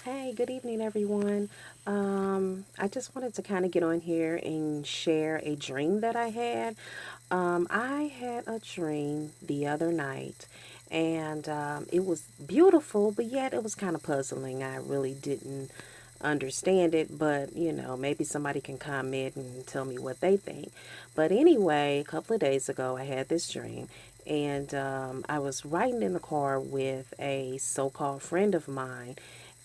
Hey, good evening, everyone. I just wanted to kind of get on here and share a dream that I had. I had a dream the other night, and it was beautiful, but yet it was kind of puzzling. I really didn't understand it, but maybe somebody can comment and tell me what they think. But anyway, a couple of days ago, I had this dream, and I was riding in the car with a so called friend of mine.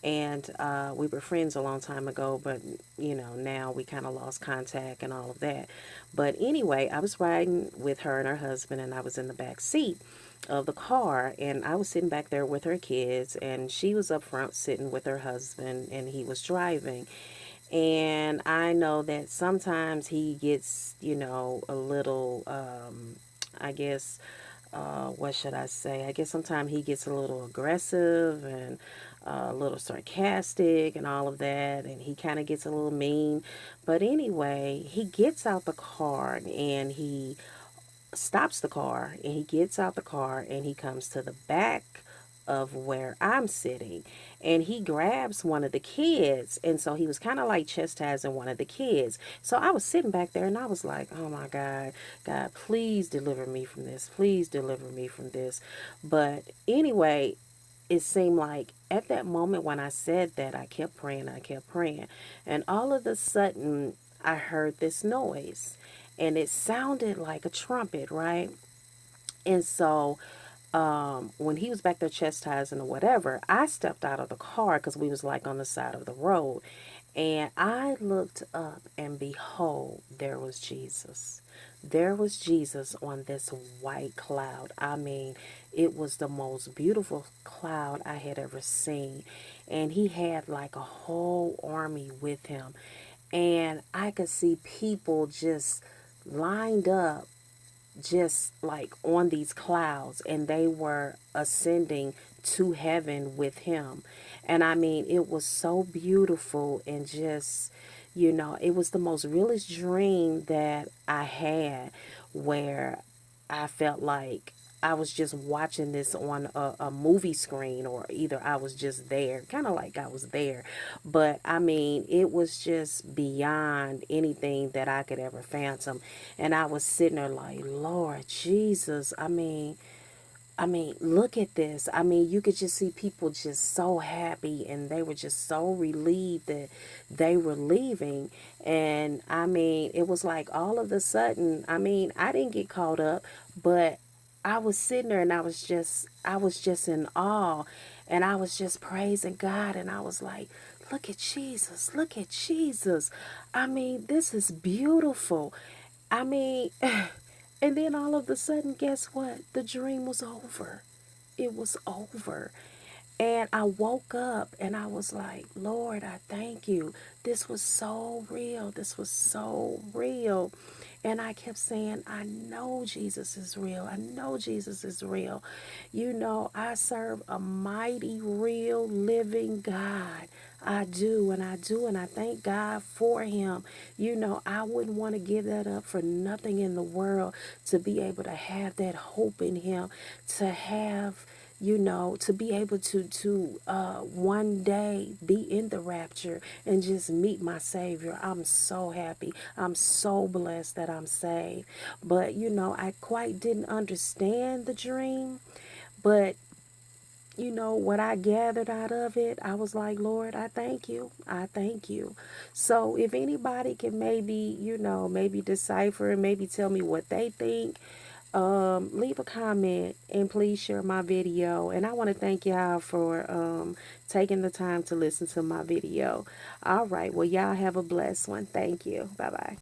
And we were friends a long time ago, but now we kind of lost contact and all of that. But anyway, I was riding with her and her husband, and I was in the back seat of the car, and I was sitting back there with her kids, and she was up front sitting with her husband, and he was driving. And I know that sometimes he gets, a little, I guess, what should I say? I guess sometimes he gets a little aggressive and a little sarcastic and all of that, and he kind of gets a little mean. But anyway, he gets out the car and he stops the car, and he gets out the car and he comes to the back of where I'm sitting, and he grabs one of the kids. And so he was kind of like chastising one of the kids. So I was sitting back there and I was like, oh my God, God, please deliver me from this. Please deliver me from this. But anyway, it seemed like at that moment when I said that, I kept praying, I kept praying. And all of a sudden, I heard this noise. And it sounded like a trumpet, right? And so when he was back there chastising or whatever, I stepped out of the car because we was like on the side of the road. And I looked up, and behold, there was Jesus. There was Jesus on this white cloud. I mean, it was the most beautiful cloud I had ever seen. And he had like a whole army with him. And I could see people just lined up, just like on these clouds, and they were ascending to heaven with him. And I mean, it was so beautiful, and just, it was the most realest dream that I had, where I felt like I was just watching this on a movie screen, or either I was just there, kind of like I was there. But I mean, it was just beyond anything that I could ever phantom. And I was sitting there like, Lord Jesus, I mean, look at this. I mean, you could just see people just so happy, and they were just so relieved that they were leaving. And I mean, it was like all of a sudden, I mean, I didn't get caught up, but I was sitting there and I was just in awe, and I was just praising God, and I was like, look at Jesus, look at Jesus. I mean, this is beautiful. I mean, and then all of a sudden, guess what? The dream was over. It was over. And I woke up and I was like, Lord, I thank you. This was so real. This was so real. And I kept saying, I know Jesus is real. I know Jesus is real. I serve a mighty, real, living God. I do, and I do, and I thank God for him. I wouldn't want to give that up for nothing in the world, to be able to have that hope in him, to have, to be able to one day be in the rapture and just meet my Savior. I'm so happy. I'm so blessed that I'm saved. But I quite didn't understand the dream, but what I gathered out of it, I was like, Lord, I thank you. I thank you. So if anybody can maybe, maybe decipher and maybe tell me what they think, leave a comment and please share my video. And I want to thank y'all for taking the time to listen to my video. All right. Well, y'all have a blessed one. Thank you. Bye bye.